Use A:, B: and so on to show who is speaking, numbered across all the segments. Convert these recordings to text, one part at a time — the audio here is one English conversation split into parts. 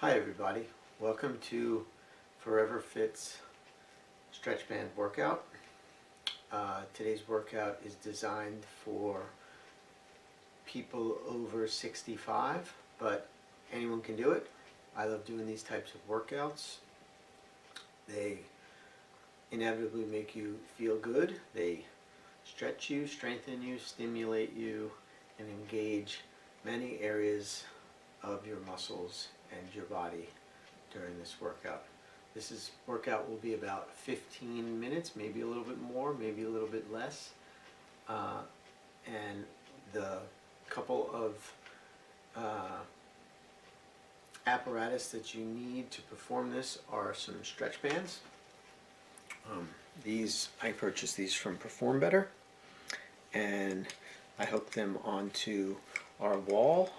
A: Hi everybody, welcome to Forever Fit's stretch band workout. Today's workout is designed for people over 65, but anyone can do it. I love doing these types of workouts. They inevitably make you feel good. They stretch you, strengthen you, stimulate you, and engage many areas of your muscles and your body during this workout. Workout will be about 15 minutes, maybe a little bit more, maybe a little bit less. And the couple of apparatus that you need to perform this are some stretch bands. I purchased these from Perform Better, and I hooked them onto our wall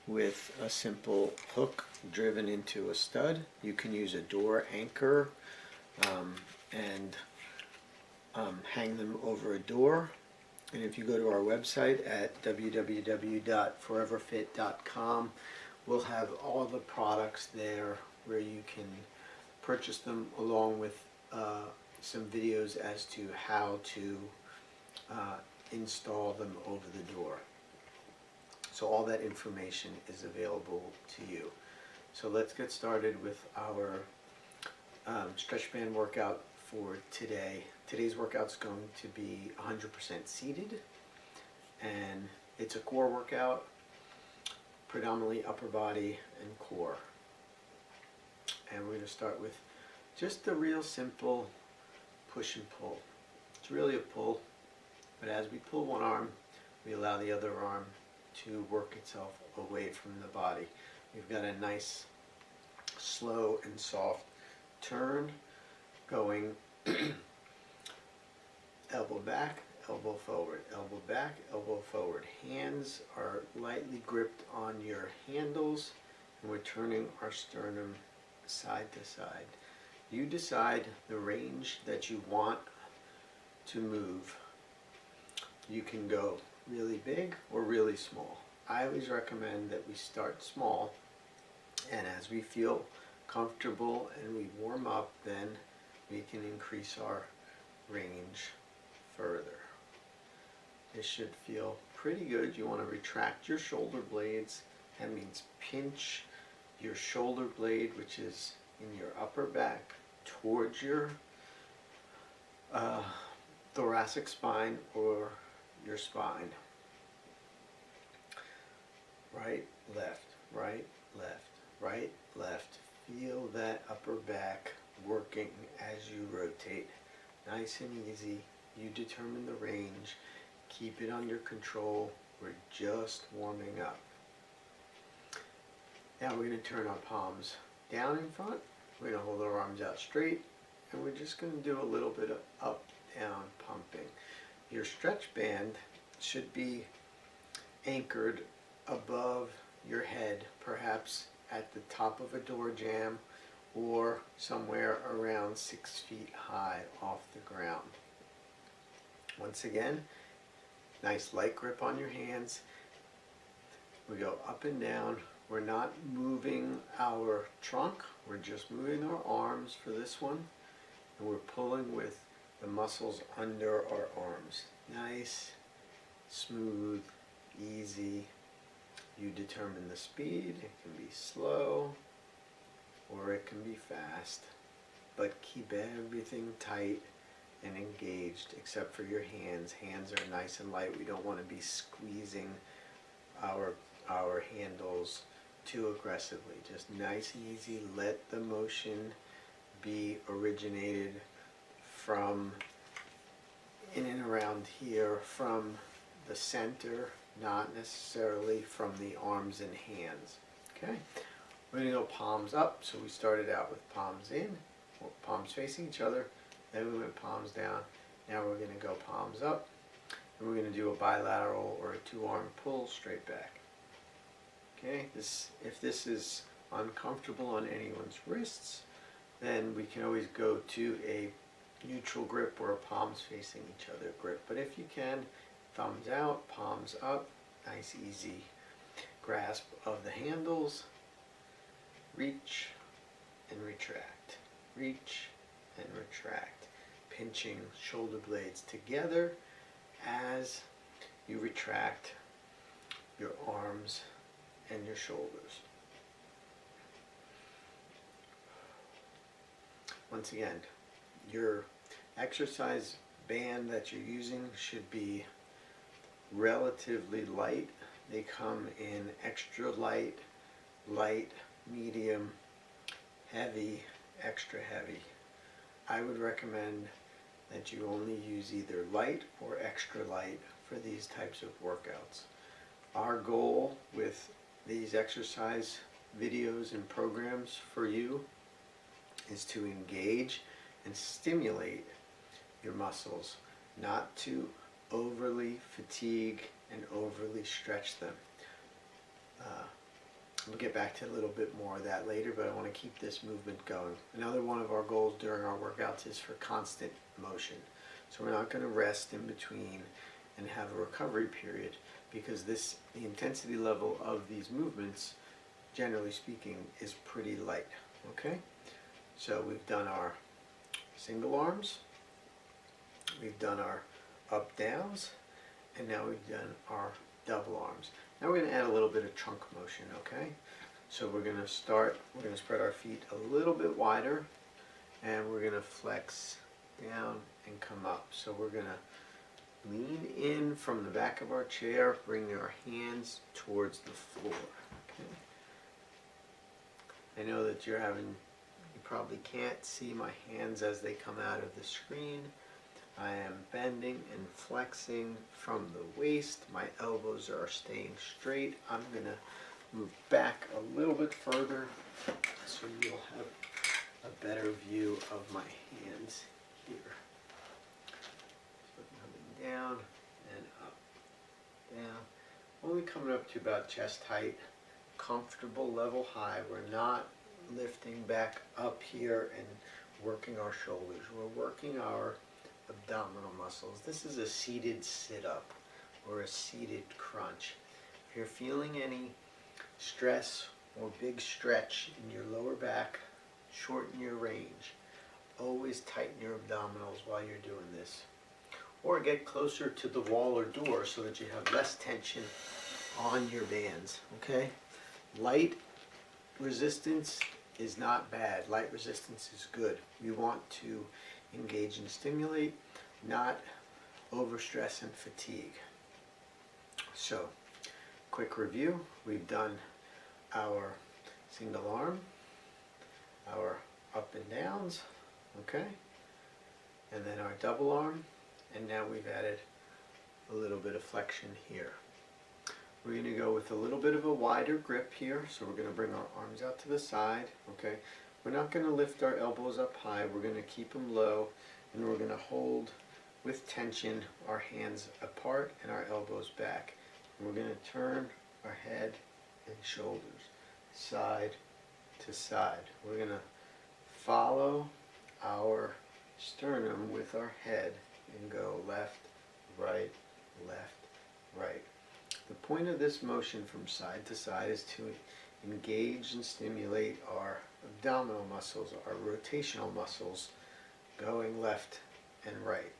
A: with a simple hook driven into a stud. You can use a door anchor and hang them over a door. And if you go to our website at www.foreverfit.com, we'll have all the products there where you can purchase them, along with some videos as to how to install them over the door. So all that information is available to you. So let's get started with our stretch band workout for today. Today's workout is going to be 100% seated, and it's a core workout, predominantly upper body and core. And we're going to start with just a real simple push and pull. It's really a pull, but as we pull one arm, we allow the other arm to work itself away from the body. We've got a nice slow and soft turn going elbow back, elbow forward, elbow back, elbow forward. Hands are lightly gripped on your handles, and we're turning our sternum side to side. You decide the range that you want to move. You can go really big or really small. I always recommend that we start small, and as we feel comfortable and we warm up, then we can increase our range further. This should feel pretty good. You want to retract your shoulder blades. That means pinch your shoulder blade, which is in your upper back, towards your thoracic spine or your spine. Right, left, right, left, right, left. Feel that upper back working as you rotate. Nice and easy. You determine the range. Keep it under control. We're just warming up. Now we're going to turn our palms down in front. We're going to hold our arms out straight, and we're just going to do a little bit of up, down pumping. Your stretch band should be anchored above your head, perhaps at the top of a door jamb or somewhere around 6 feet high off the ground. Once again, nice light grip on your hands. We go up and down. We're not moving our trunk, we're just moving our arms for this one, and we're pulling with the muscles under our arms. Nice, smooth, easy. You determine the speed. It can be slow or it can be fast, but keep everything tight and engaged except for your hands. Hands are nice and light. We don't want to be squeezing our handles too aggressively. Just nice and easy. Let the motion be originated from in and around here, from the center, not necessarily from the arms and hands. Okay, we're going to go palms up. So we started out with palms in, palms facing each other, then we went palms down. Now we're going to go palms up, and we're going to do a bilateral or a two-arm pull straight back. Okay, if this is uncomfortable on anyone's wrists, then we can always go to a neutral grip or a palms facing each other grip. But if you can, thumbs out, palms up, nice easy grasp of the handles. reach and retract, reach and retract, pinching shoulder blades together as you retract your arms and your shoulders. Once again, your exercise band that you're using should be relatively light. They come in extra light, light, medium, heavy, extra heavy. I would recommend that you only use either light or extra light for these types of workouts. Our goal with these exercise videos and programs for you is to engage and stimulate your muscles, not to overly fatigue and overly stretch them. We'll get back to a little bit more of that later, but I want to keep this movement going. Another one of our goals during our workouts is for constant motion. So we're not going to rest in between and have a recovery period, because the intensity level of these movements, generally speaking, is pretty light. Okay? So we've done our single arms, we've done our up downs, and now we've done our double arms. Now we're going to add a little bit of trunk motion, okay? So we're going to spread our feet a little bit wider, and we're going to flex down and come up. So we're going to lean in from the back of our chair, bring our hands towards the floor, okay? I know that you probably can't see my hands as they come out of the screen. I am bending and flexing from the waist. My elbows are staying straight. I'm going to move back a little bit further so you'll have a better view of my hands here. So coming down and up, down. Only coming up to about chest height, comfortable level high. We're not lifting back up here and working our shoulders. We're working our abdominal muscles. This is a seated sit-up or a seated crunch. If you're feeling any stress or big stretch in your lower back, shorten your range. Always tighten your abdominals while you're doing this. Or get closer to the wall or door so that you have less tension on your bands, okay? Light resistance is not bad. Light resistance is good. We want to engage and stimulate, not overstress and fatigue. So, quick review. We've done our single arm, our up and downs, okay? And then our double arm, and now we've added a little bit of flexion here. We're going to go with a little bit of a wider grip here, so we're going to bring our arms out to the side, okay? We're not going to lift our elbows up high, we're going to keep them low, and we're going to hold with tension our hands apart and our elbows back. And we're going to turn our head and shoulders side to side. We're going to follow our sternum with our head and go left, right, right. The point of this motion from side to side is to engage and stimulate our abdominal muscles, our rotational muscles, going left and right.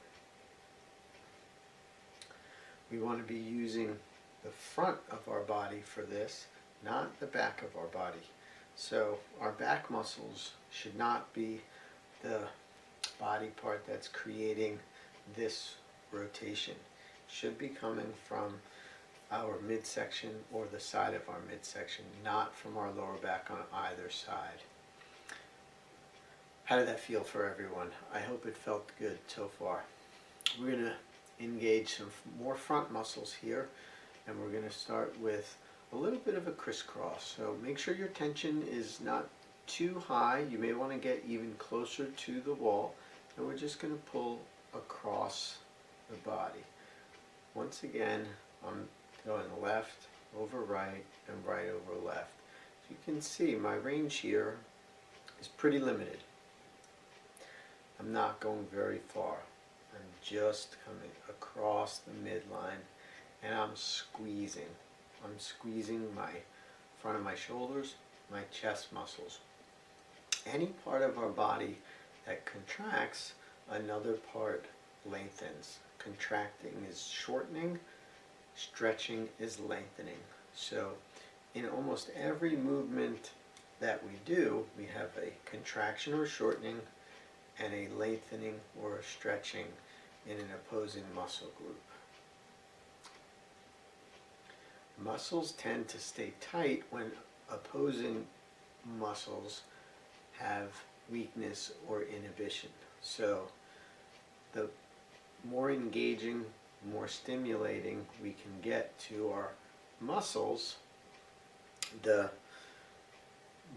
A: We want to be using the front of our body for this, not the back of our body. So our back muscles should not be the body part that's creating this rotation. It should be coming from our midsection or the side of our midsection, not from our lower back on either side. How did that feel for everyone? I hope it felt good so far. We're going to engage some more front muscles here, and we're going to start with a little bit of a crisscross. So make sure your tension is not too high. You may want to get even closer to the wall, and we're just going to pull across the body. Once again, I'm going left over right and right over left. As you can see, my range here is pretty limited. I'm not going very far. I'm just coming across the midline, and I'm squeezing. I'm squeezing my front of my shoulders my chest muscles. Any part of our body that contracts, another part lengthens. Contracting is shortening, stretching is lengthening. So in almost every movement that we do, we have a contraction or shortening and a lengthening or stretching in an opposing muscle group. Muscles tend to stay tight when opposing muscles have weakness or inhibition. So the more engaging, more stimulating we can get to our muscles, the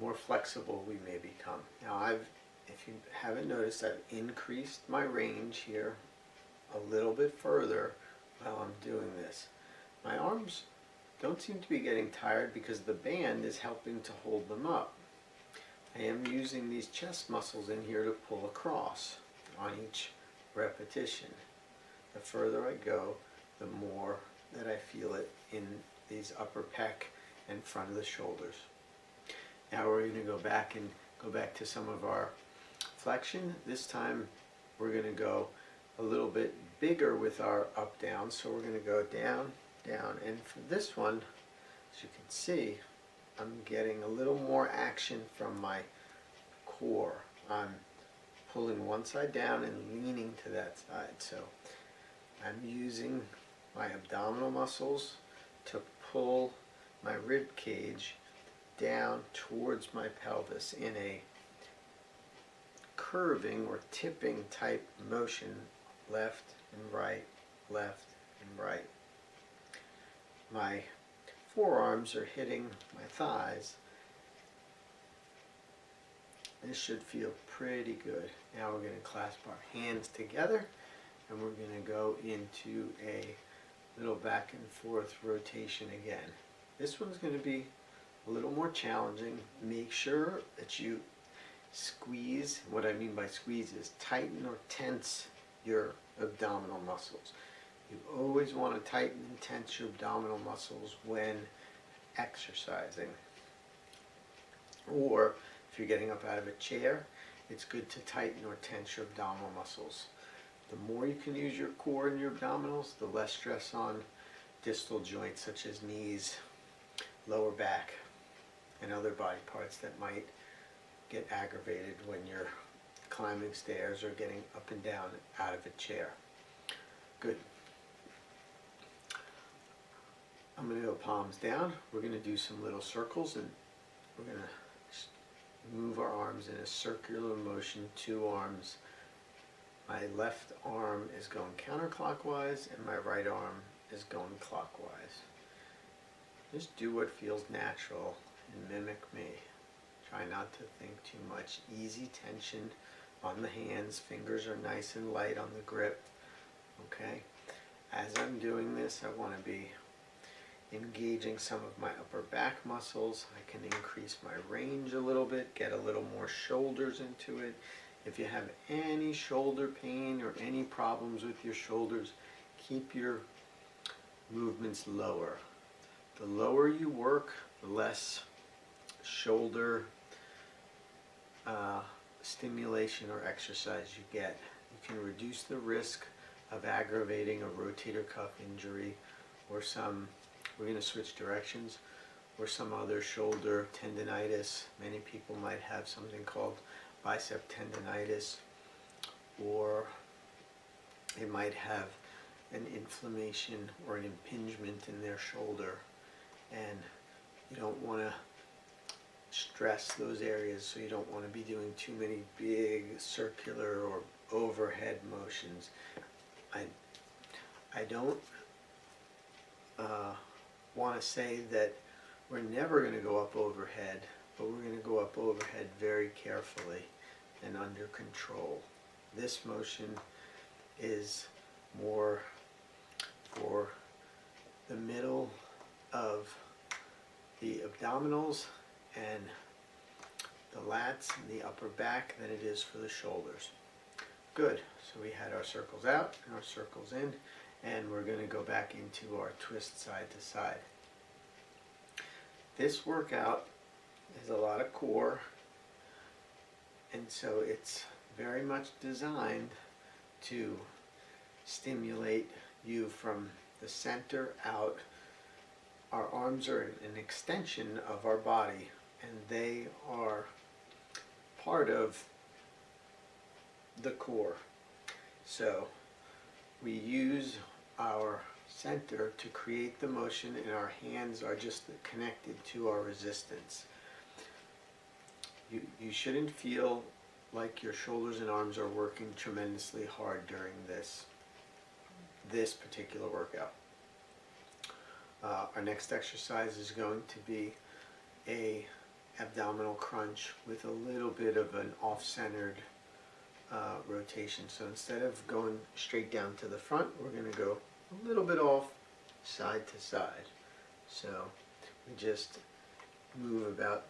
A: more flexible we may become. Now if you haven't noticed, I've increased my range here a little bit further while I'm doing this. My arms don't seem to be getting tired because the band is helping to hold them up. I am using these chest muscles in here to pull across on each repetition. The further I go, the more that I feel it in these upper pec and front of the shoulders. Now we're going to go back to some of our flexion. This time we're going to go a little bit bigger with our up down. So we're going to go down, down, and for this one, as you can see, I'm getting a little more action from my core. I'm pulling one side down and leaning to that side. So I'm using my abdominal muscles to pull my rib cage down towards my pelvis in a curving or tipping type motion, left and right, left and right. My forearms are hitting my thighs. This should feel pretty good. Now we're going to clasp our hands together and we're going to go into a little back and forth rotation again. This one's going to be a little more challenging. Make sure that you squeeze. What I mean by squeeze is tighten or tense your abdominal muscles. You always want to tighten and tense your abdominal muscles when exercising. Or if you're getting up out of a chair, it's good to tighten or tense your abdominal muscles. The more you can use your core and your abdominals, the less stress on distal joints such as knees, lower back, and other body parts that might get aggravated when you're climbing stairs or getting up and down out of a chair. Good. I'm going to go palms down. We're going to do some little circles and we're going to move our arms in a circular motion, two arms. My left arm is going counterclockwise and my right arm is going clockwise. Just do what feels natural and mimic me. Try not to think too much. Easy tension on the hands. Fingers are nice and light on the grip. Okay? As I'm doing this, I want to be engaging some of my upper back muscles. I can increase my range a little bit, get a little more shoulders into it. If you have any shoulder pain or any problems with your shoulders, keep your movements lower. The lower you work, the less shoulder stimulation or exercise you get. You can reduce the risk of aggravating a rotator cuff injury or we're going to switch directions, or some other shoulder tendinitis. Many people might have something called bicep tendinitis, or they might have an inflammation or an impingement in their shoulder, and you don't want to stress those areas, so you don't want to be doing too many big circular or overhead motions. I don't want to say that we're never going to go up overhead, but we're going to go up overhead very carefully and under control. This motion is more for the middle of the abdominals and the lats and the upper back than it is for the shoulders. Good. So we had our circles out and our circles in, and we're going to go back into our twist side to side. This workout is has a lot of core, and so it's very much designed to stimulate you from the center out. Our arms are an extension of our body, and they are part of the core. So we use our center to create the motion, and our hands are just connected to our resistance. You shouldn't feel like your shoulders and arms are working tremendously hard during this particular workout. Our next exercise is going to be a abdominal crunch with a little bit of an off-centered rotation. So instead of going straight down to the front, we're going to go a little bit off side to side. So we just move about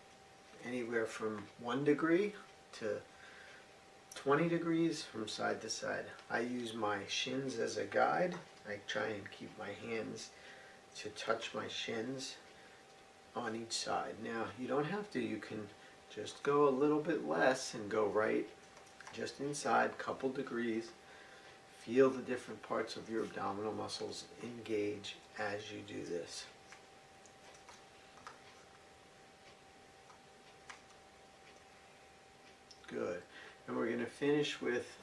A: anywhere from 1 degree to 20 degrees from side to side. I use my shins as a guide. I try and keep my hands to touch my shins on each side. Now, you don't have to. You can just go a little bit less and go right just inside, couple degrees. Feel the different parts of your abdominal muscles engage as you do this. Good. And we're going to finish with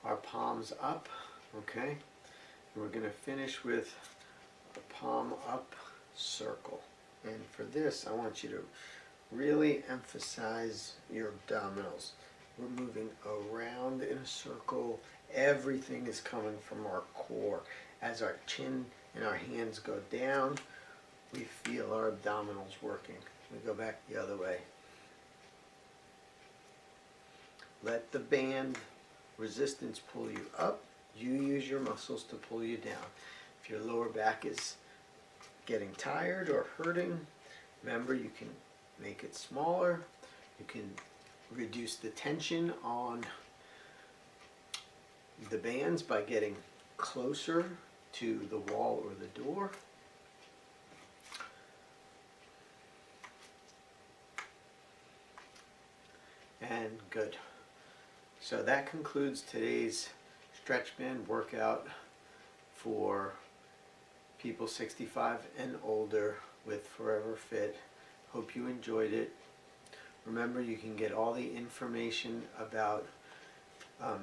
A: our palms up, okay? And we're going to finish with a palm up circle. And for this, I want you to really emphasize your abdominals. We're moving around in a circle. Everything is coming from our core. As our chin and our hands go down, we feel our abdominals working. We go back the other way. Let the band resistance pull you up. You use your muscles to pull you down. If your lower back is getting tired or hurting, remember you can make it smaller. You can reduce the tension on the bands by getting closer to the wall or the door. And good. So that concludes today's stretch band workout for people 65 and older with Forever Fit. Hope you enjoyed it. Remember, you can get all the information about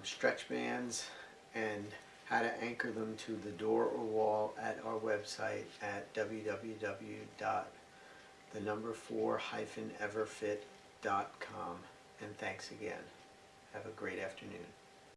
A: stretch bands and how to anchor them to the door or wall at our website at www.4-everfit.com. And thanks again. Have a great afternoon.